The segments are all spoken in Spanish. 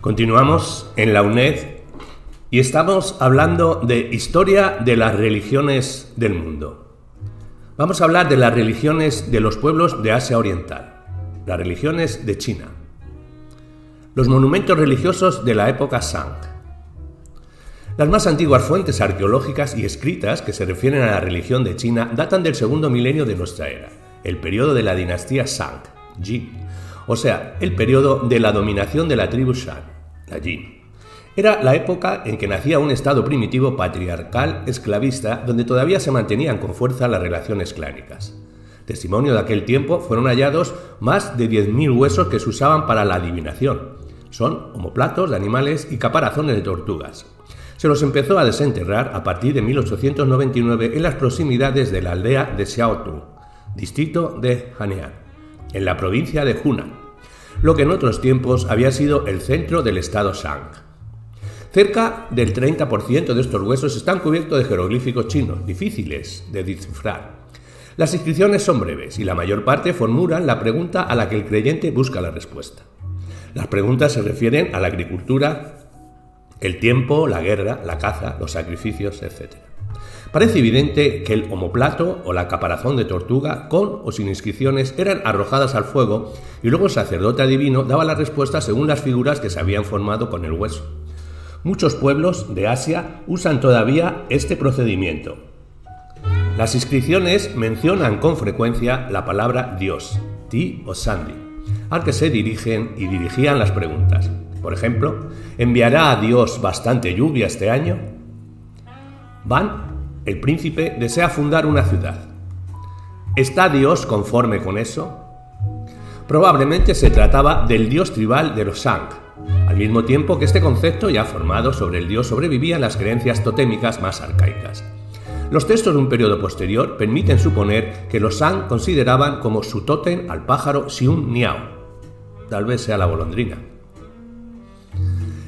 Continuamos en la UNED y estamos hablando de historia de las religiones del mundo. Vamos a hablar de las religiones de los pueblos de Asia Oriental, las religiones de China, los monumentos religiosos de la época Shang. Las más antiguas fuentes arqueológicas y escritas que se refieren a la religión de China datan del segundo milenio de nuestra era, el periodo de la dinastía Shang, Yi, o sea, el periodo de la dominación de la tribu Shan, la Yi. Era la época en que nacía un estado primitivo patriarcal esclavista donde todavía se mantenían con fuerza las relaciones clánicas. Testimonio de aquel tiempo fueron hallados más de 10.000 huesos que se usaban para la adivinación. Son omoplatos de animales y caparazones de tortugas. Se los empezó a desenterrar a partir de 1899 en las proximidades de la aldea de Xiaotu, distrito de Hanyang, en la provincia de Hunan, lo que en otros tiempos había sido el centro del estado Shang. Cerca del 30% de estos huesos están cubiertos de jeroglíficos chinos, difíciles de descifrar. Las inscripciones son breves y la mayor parte formulan la pregunta a la que el creyente busca la respuesta. Las preguntas se refieren a la agricultura, el tiempo, la guerra, la caza, los sacrificios, etc. Parece evidente que el omoplato o la caparazón de tortuga, con o sin inscripciones, eran arrojadas al fuego y luego el sacerdote adivino daba la respuesta según las figuras que se habían formado con el hueso. Muchos pueblos de Asia usan todavía este procedimiento. Las inscripciones mencionan con frecuencia la palabra Dios, Ti o Sandi, al que se dirigían las preguntas. Por ejemplo, ¿enviará a Dios bastante lluvia este año? Ban, el príncipe, desea fundar una ciudad. ¿Está Dios conforme con eso? Probablemente se trataba del dios tribal de los Shang, al mismo tiempo que este concepto ya formado sobre el dios sobrevivía en las creencias totémicas más arcaicas. Los textos de un periodo posterior permiten suponer que los Shang consideraban como su tótem al pájaro Xiun Niao, tal vez sea la golondrina.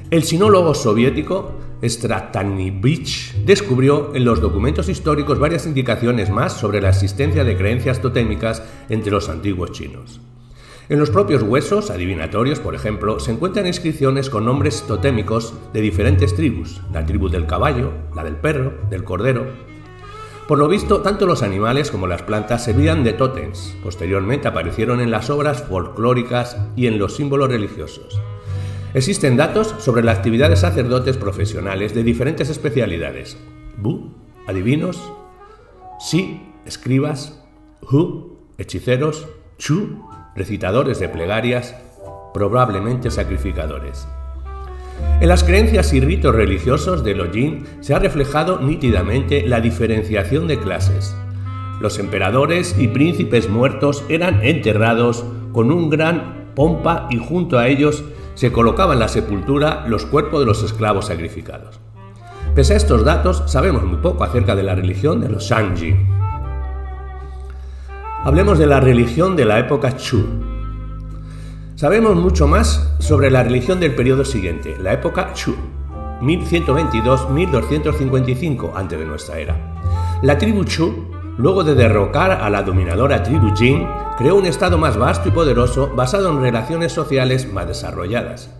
El sinólogo soviético Stratanivich descubrió en los documentos históricos varias indicaciones más sobre la existencia de creencias totémicas entre los antiguos chinos. En los propios huesos adivinatorios, por ejemplo, se encuentran inscripciones con nombres totémicos de diferentes tribus, la tribu del caballo, la del perro, del cordero. Por lo visto, tanto los animales como las plantas servían de tótems. Posteriormente aparecieron en las obras folclóricas y en los símbolos religiosos. Existen datos sobre la actividad de sacerdotes profesionales de diferentes especialidades: Bu, adivinos; Si, escribas; Hu, hechiceros; Chu, recitadores de plegarias, probablemente sacrificadores. En las creencias y ritos religiosos de los Jin se ha reflejado nítidamente la diferenciación de clases. Los emperadores y príncipes muertos eran enterrados con un gran pompa y junto a ellos se colocaban en la sepultura los cuerpos de los esclavos sacrificados. Pese a estos datos, sabemos muy poco acerca de la religión de los Shangji. Hablemos de la religión de la época Chu. Sabemos mucho más sobre la religión del periodo siguiente, la época Chu, 1122-1255 antes de nuestra era. La tribu Chu, luego de derrocar a la dominadora tribu Jin, creó un estado más vasto y poderoso basado en relaciones sociales más desarrolladas.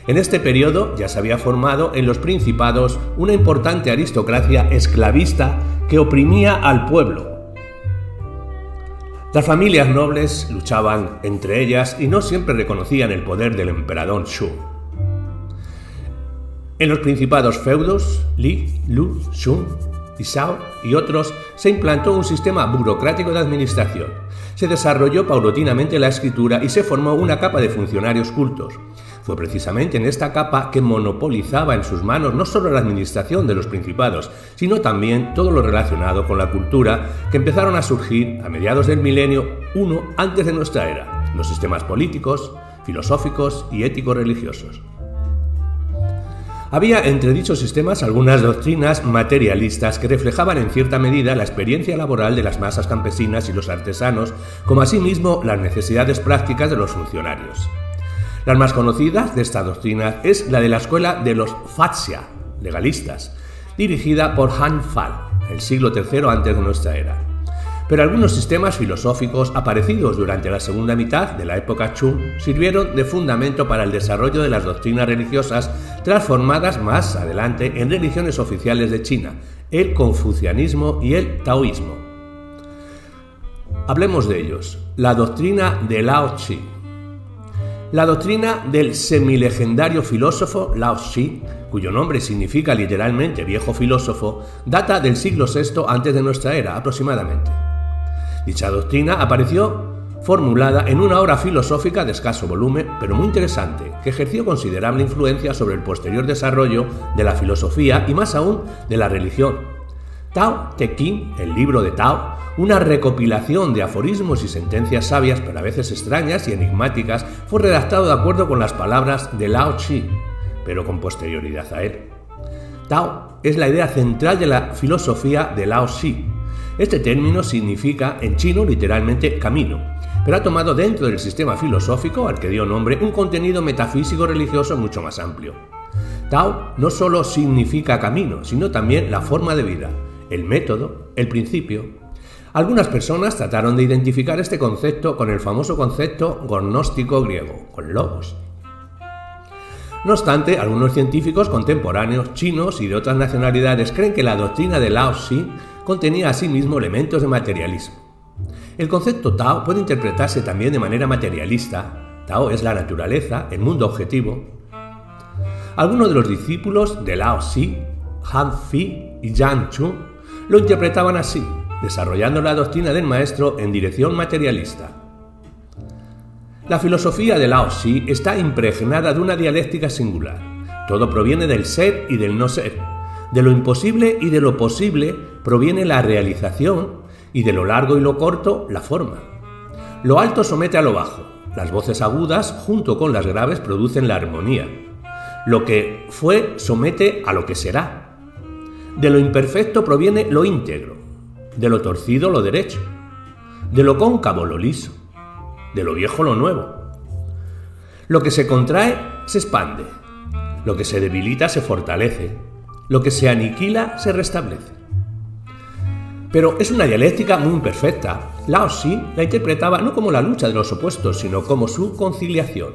En este periodo ya se había formado en los principados una importante aristocracia esclavista que oprimía al pueblo. Las familias nobles luchaban entre ellas y no siempre reconocían el poder del emperador Shu. En los principados feudos, Li, Lu, Shun y Shao y otros, se implantó un sistema burocrático de administración. Se desarrolló paulatinamente la escritura y se formó una capa de funcionarios cultos. Fue precisamente en esta capa que monopolizaba en sus manos no solo la administración de los principados, sino también todo lo relacionado con la cultura que empezaron a surgir a mediados del milenio I antes de nuestra era, los sistemas políticos, filosóficos y éticos religiosos. Había entre dichos sistemas algunas doctrinas materialistas que reflejaban en cierta medida la experiencia laboral de las masas campesinas y los artesanos, como asimismo las necesidades prácticas de los funcionarios. Las más conocidas de esta doctrina es la de la escuela de los Faxia, legalistas, dirigida por Han Fal, el siglo III antes de nuestra era. Pero algunos sistemas filosóficos aparecidos durante la segunda mitad de la época Chu sirvieron de fundamento para el desarrollo de las doctrinas religiosas transformadas más adelante en religiones oficiales de China, el confucianismo y el taoísmo. Hablemos de ellos. La doctrina de Lao Tzu. La doctrina del semilegendario filósofo Lao Tzu, cuyo nombre significa literalmente viejo filósofo, data del siglo VI antes de nuestra era aproximadamente. Dicha doctrina apareció formulada en una obra filosófica de escaso volumen, pero muy interesante, que ejerció considerable influencia sobre el posterior desarrollo de la filosofía y más aún de la religión. Tao Te Ching, el libro de Tao, una recopilación de aforismos y sentencias sabias, pero a veces extrañas y enigmáticas, fue redactado de acuerdo con las palabras de Lao Tzu, pero con posterioridad a él. Tao es la idea central de la filosofía de Lao Tzu. Este término significa en chino literalmente camino, pero ha tomado dentro del sistema filosófico al que dio nombre un contenido metafísico religioso mucho más amplio. Tao no solo significa camino, sino también la forma de vida, el método, el principio. Algunas personas trataron de identificar este concepto con el famoso concepto gnóstico griego, con logos. No obstante, algunos científicos contemporáneos chinos y de otras nacionalidades creen que la doctrina de Lao Tzu contenía asimismo elementos de materialismo. El concepto Tao puede interpretarse también de manera materialista. Tao es la naturaleza, el mundo objetivo. Algunos de los discípulos de Lao Tzu, Han Fi y Yang Chu, lo interpretaban así, desarrollando la doctrina del maestro en dirección materialista. La filosofía de Lao Tzu está impregnada de una dialéctica singular. Todo proviene del ser y del no ser. De lo imposible y de lo posible proviene la realización y de lo largo y lo corto la forma. Lo alto somete a lo bajo. Las voces agudas junto con las graves producen la armonía. Lo que fue somete a lo que será. De lo imperfecto proviene lo íntegro. De lo torcido lo derecho. De lo cóncavo lo liso. De lo viejo lo nuevo. Lo que se contrae se expande. Lo que se debilita se fortalece. Lo que se aniquila se restablece. Pero es una dialéctica muy imperfecta. Lao Tzu la interpretaba no como la lucha de los opuestos, sino como su conciliación.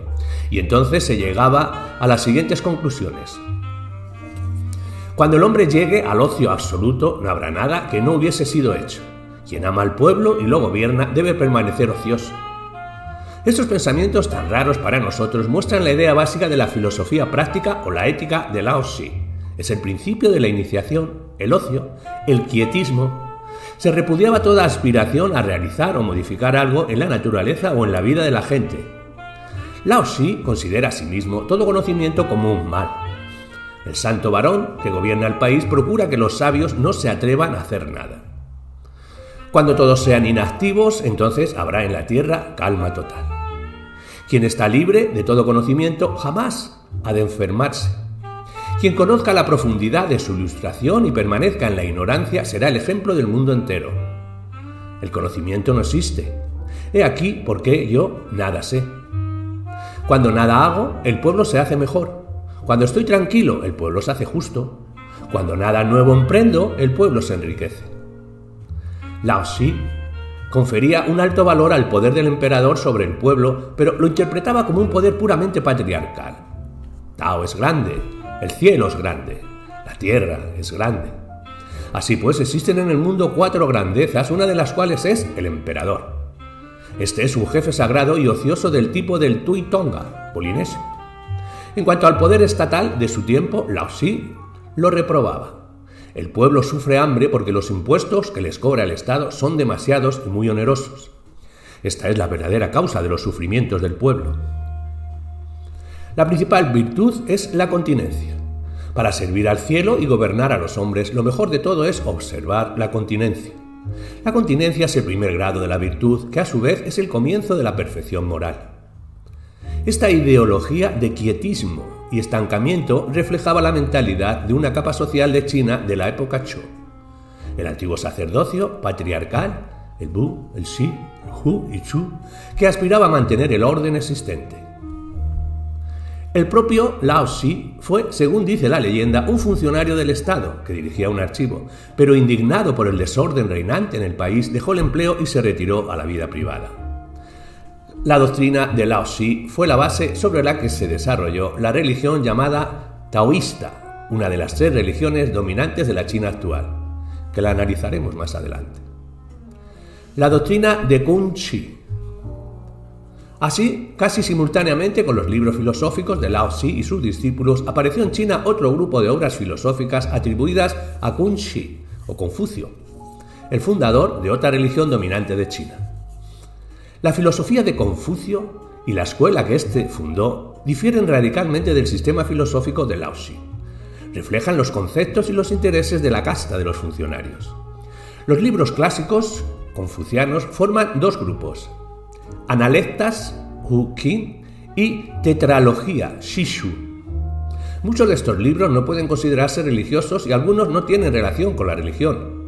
Y entonces se llegaba a las siguientes conclusiones. Cuando el hombre llegue al ocio absoluto, no habrá nada que no hubiese sido hecho. Quien ama al pueblo y lo gobierna debe permanecer ocioso. Estos pensamientos tan raros para nosotros muestran la idea básica de la filosofía práctica o la ética de Lao Tzu. Es el principio de la iniciación, el ocio, el quietismo. Se repudiaba toda aspiración a realizar o modificar algo en la naturaleza o en la vida de la gente. Lao Tzu considera a sí mismo todo conocimiento como un mal. El santo varón que gobierna el país procura que los sabios no se atrevan a hacer nada. Cuando todos sean inactivos, entonces habrá en la tierra calma total. Quien está libre de todo conocimiento jamás ha de enfermarse. Quien conozca la profundidad de su ilustración y permanezca en la ignorancia será el ejemplo del mundo entero. El conocimiento no existe. He aquí por qué yo nada sé. Cuando nada hago, el pueblo se hace mejor. Cuando estoy tranquilo, el pueblo se hace justo. Cuando nada nuevo emprendo, el pueblo se enriquece. Lao Tzu confería un alto valor al poder del emperador sobre el pueblo, pero lo interpretaba como un poder puramente patriarcal. Tao es grande, el cielo es grande, la tierra es grande. Así pues, existen en el mundo 4 grandezas, una de las cuales es el emperador. Este es un jefe sagrado y ocioso del tipo del Tui Tonga, polinesio. En cuanto al poder estatal de su tiempo, Lao Tzu lo reprobaba. El pueblo sufre hambre porque los impuestos que les cobra el Estado son demasiados y muy onerosos. Esta es la verdadera causa de los sufrimientos del pueblo. La principal virtud es la continencia. Para servir al cielo y gobernar a los hombres, lo mejor de todo es observar la continencia. La continencia es el primer grado de la virtud, que a su vez es el comienzo de la perfección moral. Esta ideología de quietismo y estancamiento reflejaba la mentalidad de una capa social de China de la época Zhou. El antiguo sacerdocio patriarcal, el Bu, el Xi, el Hu y Chu, que aspiraba a mantener el orden existente. El propio Lao Tzu fue, según dice la leyenda, un funcionario del Estado que dirigía un archivo, pero indignado por el desorden reinante en el país, dejó el empleo y se retiró a la vida privada. La doctrina de Lao Tzu fue la base sobre la que se desarrolló la religión llamada taoísta, una de las 3 religiones dominantes de la China actual, que la analizaremos más adelante. La doctrina de Kongzi. Así, casi simultáneamente con los libros filosóficos de Lao Tzu y sus discípulos, apareció en China otro grupo de obras filosóficas atribuidas a Kongzi o Confucio, el fundador de otra religión dominante de China. La filosofía de Confucio y la escuela que éste fundó difieren radicalmente del sistema filosófico de Lao Tzu. Reflejan los conceptos y los intereses de la casta de los funcionarios. Los libros clásicos confucianos forman 2 grupos: Analectas, Hu Qin, y Tetralogía, Shishu. Muchos de estos libros no pueden considerarse religiosos y algunos no tienen relación con la religión.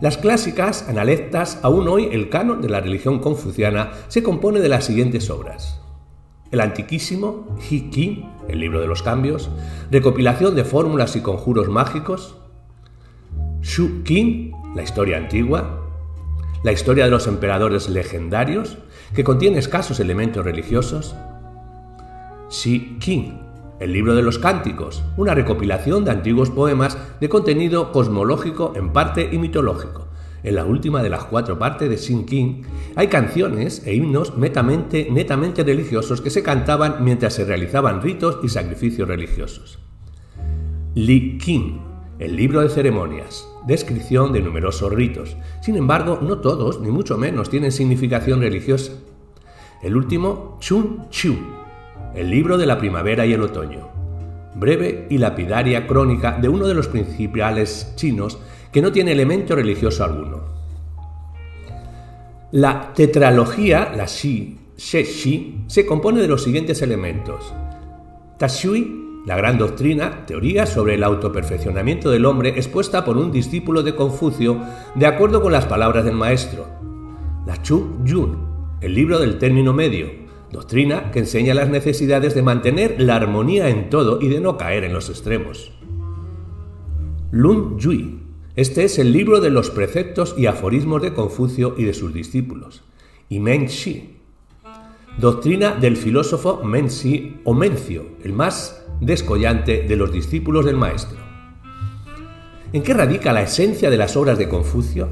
Las clásicas analectas, aún hoy el canon de la religión confuciana, se compone de las siguientes obras: el antiquísimo Hi Qin, el libro de los cambios, recopilación de fórmulas y conjuros mágicos; Shu Qin, la historia antigua; la historia de los emperadores legendarios, que contiene escasos elementos religiosos; Shi Qin, el libro de los cánticos, una recopilación de antiguos poemas de contenido cosmológico en parte y mitológico. En la última de las 4 partes de Shi Qin hay canciones e himnos netamente religiosos que se cantaban mientras se realizaban ritos y sacrificios religiosos. Li Qin, el libro de ceremonias, descripción de numerosos ritos. Sin embargo, no todos, ni mucho menos, tienen significación religiosa. El último, Chun Chu, el libro de la primavera y el otoño, breve y lapidaria crónica de uno de los principales chinos que no tiene elemento religioso alguno. La tetralogía, la Shi, se compone de los siguientes elementos: Tashui, la gran doctrina, teoría sobre el autoperfeccionamiento del hombre expuesta por un discípulo de Confucio de acuerdo con las palabras del maestro; la Chu Yun, el libro del término medio, doctrina que enseña las necesidades de mantener la armonía en todo y de no caer en los extremos; Lun Yui, este es el libro de los preceptos y aforismos de Confucio y de sus discípulos; y Men Shi, doctrina del filósofo Menci o Mencio, el más descollante de los discípulos del maestro. ¿En qué radica la esencia de las obras de Confucio?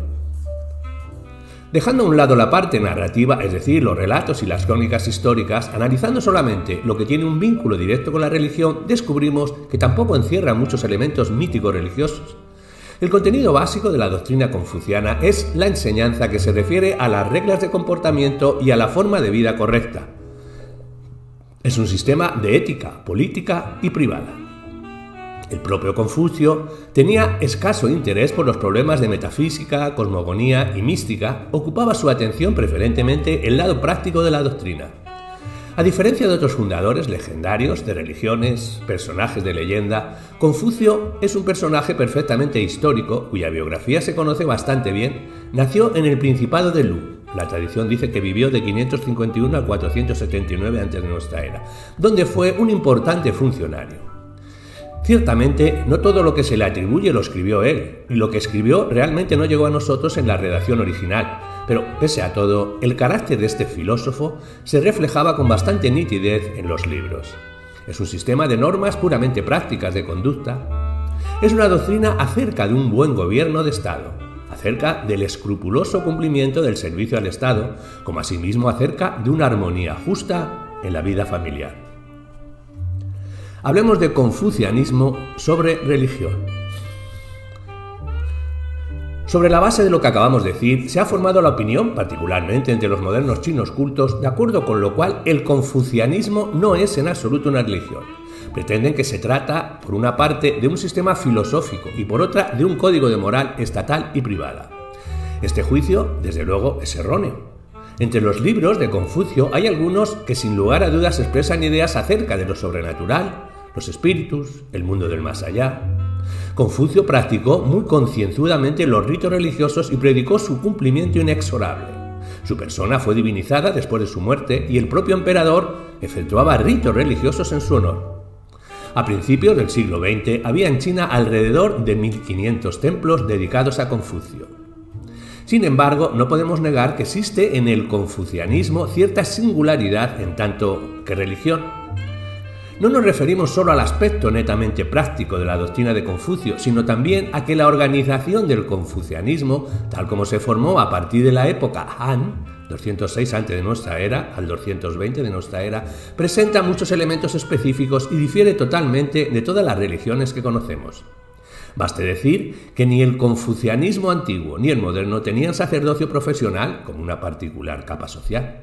Dejando a un lado la parte narrativa, es decir, los relatos y las crónicas históricas, analizando solamente lo que tiene un vínculo directo con la religión, descubrimos que tampoco encierra muchos elementos míticos religiosos. El contenido básico de la doctrina confuciana es la enseñanza que se refiere a las reglas de comportamiento y a la forma de vida correcta. Es un sistema de ética, política y privada. El propio Confucio tenía escaso interés por los problemas de metafísica, cosmogonía y mística, ocupaba su atención preferentemente el lado práctico de la doctrina. A diferencia de otros fundadores legendarios de religiones, personajes de leyenda, Confucio es un personaje perfectamente histórico, cuya biografía se conoce bastante bien. Nació en el Principado de Lu. La tradición dice que vivió de 551 a 479 a.C., donde fue un importante funcionario. Ciertamente, no todo lo que se le atribuye lo escribió él, y lo que escribió realmente no llegó a nosotros en la redacción original, pero pese a todo, el carácter de este filósofo se reflejaba con bastante nitidez en los libros. Es un sistema de normas puramente prácticas de conducta. Es una doctrina acerca de un buen gobierno de Estado, acerca del escrupuloso cumplimiento del servicio al Estado, como asimismo acerca de una armonía justa en la vida familiar. Hablemos de confucianismo sobre religión. Sobre la base de lo que acabamos de decir, se ha formado la opinión, particularmente entre los modernos chinos cultos, de acuerdo con lo cual el confucianismo no es en absoluto una religión. Pretenden que se trata, por una parte, de un sistema filosófico y por otra, de un código de moral estatal y privada. Este juicio, desde luego, es erróneo. Entre los libros de Confucio hay algunos que sin lugar a dudas expresan ideas acerca de lo sobrenatural, los espíritus, el mundo del más allá. Confucio practicó muy concienzudamente los ritos religiosos y predicó su cumplimiento inexorable. Su persona fue divinizada después de su muerte y el propio emperador efectuaba ritos religiosos en su honor. A principios del siglo XX había en China alrededor de 1500 templos dedicados a Confucio. Sin embargo, no podemos negar que existe en el confucianismo cierta singularidad en tanto que religión. No nos referimos solo al aspecto netamente práctico de la doctrina de Confucio, sino también a que la organización del confucianismo, tal como se formó a partir de la época Han, 206 a.C. de nuestra era al 220 de nuestra era, presenta muchos elementos específicos y difiere totalmente de todas las religiones que conocemos. Baste decir que ni el confucianismo antiguo ni el moderno tenían sacerdocio profesional como una particular capa social.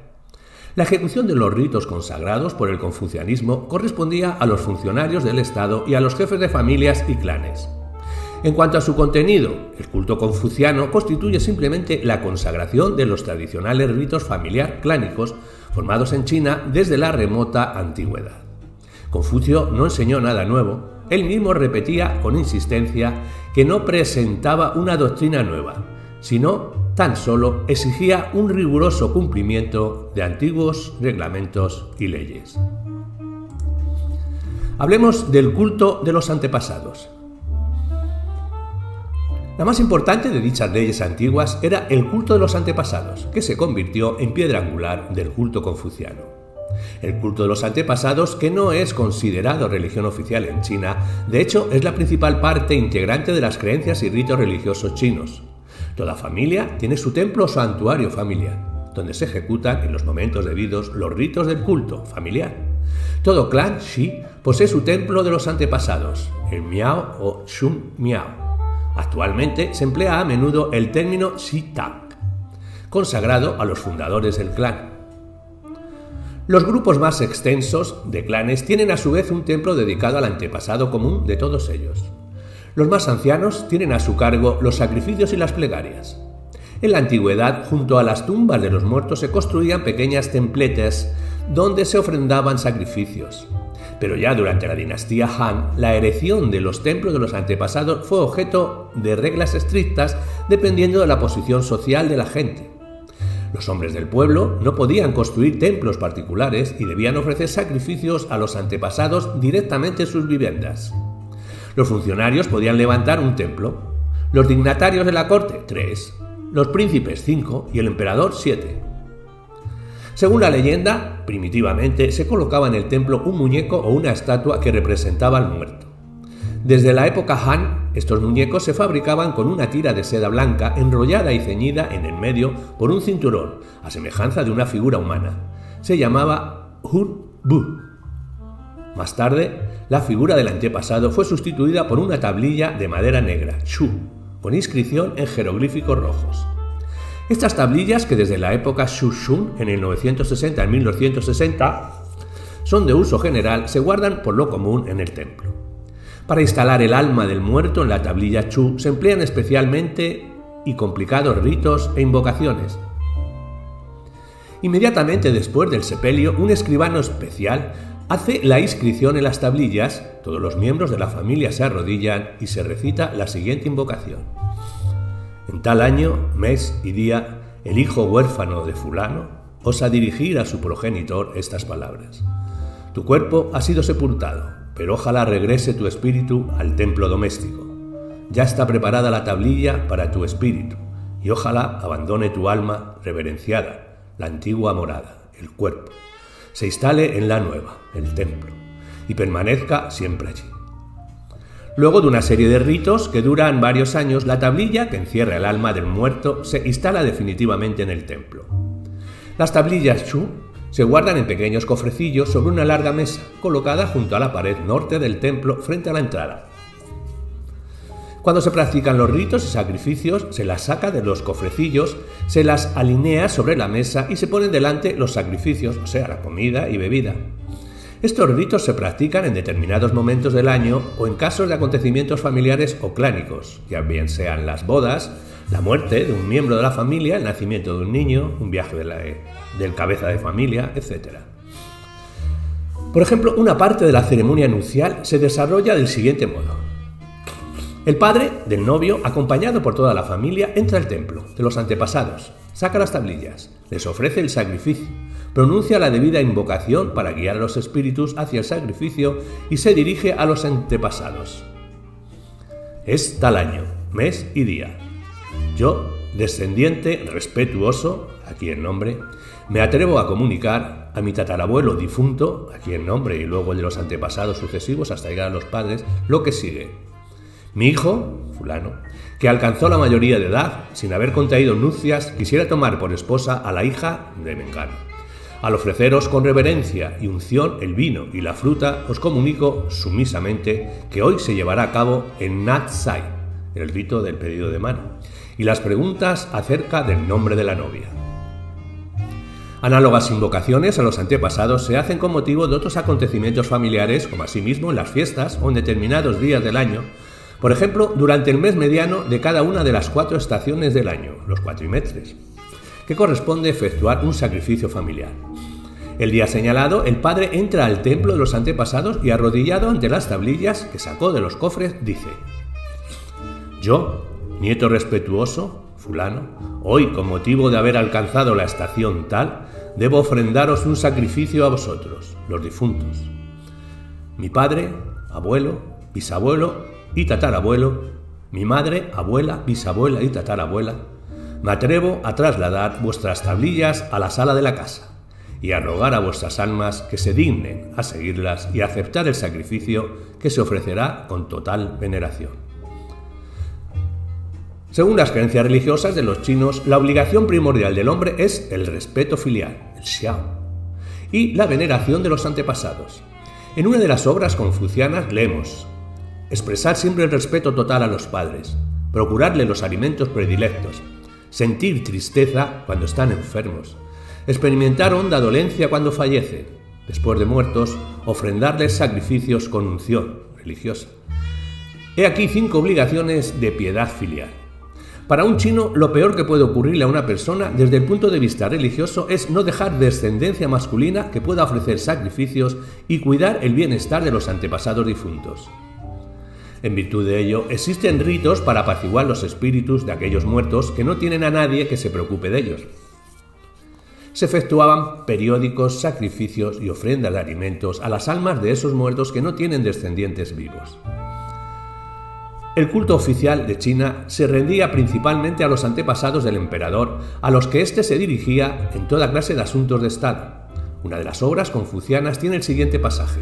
La ejecución de los ritos consagrados por el confucianismo correspondía a los funcionarios del Estado y a los jefes de familias y clanes. En cuanto a su contenido, el culto confuciano constituye simplemente la consagración de los tradicionales ritos familiar clánicos formados en China desde la remota antigüedad. Confucio no enseñó nada nuevo, él mismo repetía con insistencia que no presentaba una doctrina nueva, sino tan solo exigía un riguroso cumplimiento de antiguos reglamentos y leyes. Hablemos del culto de los antepasados. La más importante de dichas leyes antiguas era el culto de los antepasados, que se convirtió en piedra angular del culto confuciano. El culto de los antepasados, que no es considerado religión oficial en China, de hecho es la principal parte integrante de las creencias y ritos religiosos chinos. Toda familia tiene su templo o santuario familiar, donde se ejecutan en los momentos debidos los ritos del culto familiar. Todo clan Shi posee su templo de los antepasados, el Miao o Shun Miao. Actualmente se emplea a menudo el término Shi Tang, consagrado a los fundadores del clan. Los grupos más extensos de clanes tienen a su vez un templo dedicado al antepasado común de todos ellos. Los más ancianos tienen a su cargo los sacrificios y las plegarias. En la antigüedad, junto a las tumbas de los muertos se construían pequeñas templetes donde se ofrendaban sacrificios. Pero ya durante la dinastía Han, la erección de los templos de los antepasados fue objeto de reglas estrictas dependiendo de la posición social de la gente. Los hombres del pueblo no podían construir templos particulares y debían ofrecer sacrificios a los antepasados directamente en sus viviendas. Los funcionarios podían levantar un templo, los dignatarios de la corte 3, los príncipes 5 y el emperador 7. Según la leyenda, primitivamente se colocaba en el templo un muñeco o una estatua que representaba al muerto. Desde la época Han, estos muñecos se fabricaban con una tira de seda blanca enrollada y ceñida en el medio por un cinturón, a semejanza de una figura humana. Se llamaba Hun Bu. Más tarde, la figura del antepasado fue sustituida por una tablilla de madera negra, Shu, con inscripción en jeroglíficos rojos. Estas tablillas, que desde la época Shun en el 960 al 1960 son de uso general, se guardan por lo común en el templo. Para instalar el alma del muerto en la tablilla Chu se emplean especialmente y complicados ritos e invocaciones. Inmediatamente después del sepelio, un escribano especial hace la inscripción en las tablillas, todos los miembros de la familia se arrodillan y se recita la siguiente invocación. En tal año, mes y día, el hijo huérfano de fulano osa dirigir a su progenitor estas palabras. Tu cuerpo ha sido sepultado, pero ojalá regrese tu espíritu al templo doméstico. Ya está preparada la tablilla para tu espíritu, y ojalá abandone tu alma reverenciada, la antigua morada, el cuerpo. Se instale en la nueva, el templo, y permanezca siempre allí. Luego de una serie de ritos que duran varios años, la tablilla que encierra el alma del muerto se instala definitivamente en el templo. Las tablillas Chu se guardan en pequeños cofrecillos sobre una larga mesa, colocada junto a la pared norte del templo frente a la entrada. Cuando se practican los ritos y sacrificios, se las saca de los cofrecillos, se las alinea sobre la mesa y se ponen delante los sacrificios, o sea, la comida y bebida. Estos ritos se practican en determinados momentos del año o en casos de acontecimientos familiares o clánicos, ya bien sean las bodas, la muerte de un miembro de la familia, el nacimiento de un niño, un viaje del cabeza de familia, etc. Por ejemplo, una parte de la ceremonia nupcial se desarrolla del siguiente modo. El padre del novio, acompañado por toda la familia, entra al templo de los antepasados, saca las tablillas, Les ofrece el sacrificio, pronuncia la debida invocación para guiar a los espíritus hacia el sacrificio y se dirige a los antepasados. Es tal año, mes y día. Yo, descendiente respetuoso, aquí en nombre, me atrevo a comunicar a mi tatarabuelo difunto, aquí en nombre y luego el de los antepasados sucesivos hasta llegar a los padres, lo que sigue. Mi hijo, fulano, que alcanzó la mayoría de edad, sin haber contraído nupcias, quisiera tomar por esposa a la hija de Mengano. Al ofreceros con reverencia y unción el vino y la fruta, os comunico sumisamente que hoy se llevará a cabo en Natsai, el rito del pedido de mano, y las preguntas acerca del nombre de la novia. Análogas invocaciones a los antepasados se hacen con motivo de otros acontecimientos familiares, como asimismo en las fiestas o en determinados días del año, por ejemplo, durante el mes mediano de cada una de las 4 estaciones del año, los cuatrimestres, que corresponde efectuar un sacrificio familiar. El día señalado, el padre entra al templo de los antepasados y, arrodillado ante las tablillas que sacó de los cofres, dice: Yo, nieto respetuoso, fulano, hoy, con motivo de haber alcanzado la estación tal, debo ofrendaros un sacrificio a vosotros, los difuntos. Mi padre, abuelo, bisabuelo y tatarabuelo, mi madre, abuela, bisabuela y tatarabuela, me atrevo a trasladar vuestras tablillas a la sala de la casa y a rogar a vuestras almas que se dignen a seguirlas y a aceptar el sacrificio que se ofrecerá con total veneración. Según las creencias religiosas de los chinos, la obligación primordial del hombre es el respeto filial, el xiao, y la veneración de los antepasados. En una de las obras confucianas leemos: expresar siempre el respeto total a los padres, procurarle los alimentos predilectos, sentir tristeza cuando están enfermos, experimentar honda dolencia cuando fallecen, después de muertos, ofrendarles sacrificios con unción religiosa. He aquí 5 obligaciones de piedad filial. Para un chino, lo peor que puede ocurrirle a una persona desde el punto de vista religioso es no dejar descendencia masculina que pueda ofrecer sacrificios y cuidar el bienestar de los antepasados difuntos. En virtud de ello, existen ritos para apaciguar los espíritus de aquellos muertos que no tienen a nadie que se preocupe de ellos. Se efectuaban periódicos sacrificios y ofrendas de alimentos a las almas de esos muertos que no tienen descendientes vivos. El culto oficial de China se rendía principalmente a los antepasados del emperador, a los que éste se dirigía en toda clase de asuntos de Estado. Una de las obras confucianas tiene el siguiente pasaje: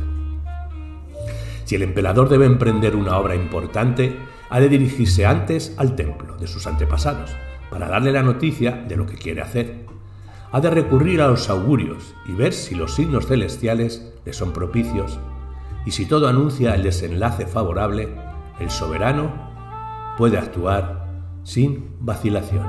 si el emperador debe emprender una obra importante, ha de dirigirse antes al templo de sus antepasados para darle la noticia de lo que quiere hacer. Ha de recurrir a los augurios y ver si los signos celestiales le son propicios, y si todo anuncia el desenlace favorable, el soberano puede actuar sin vacilación.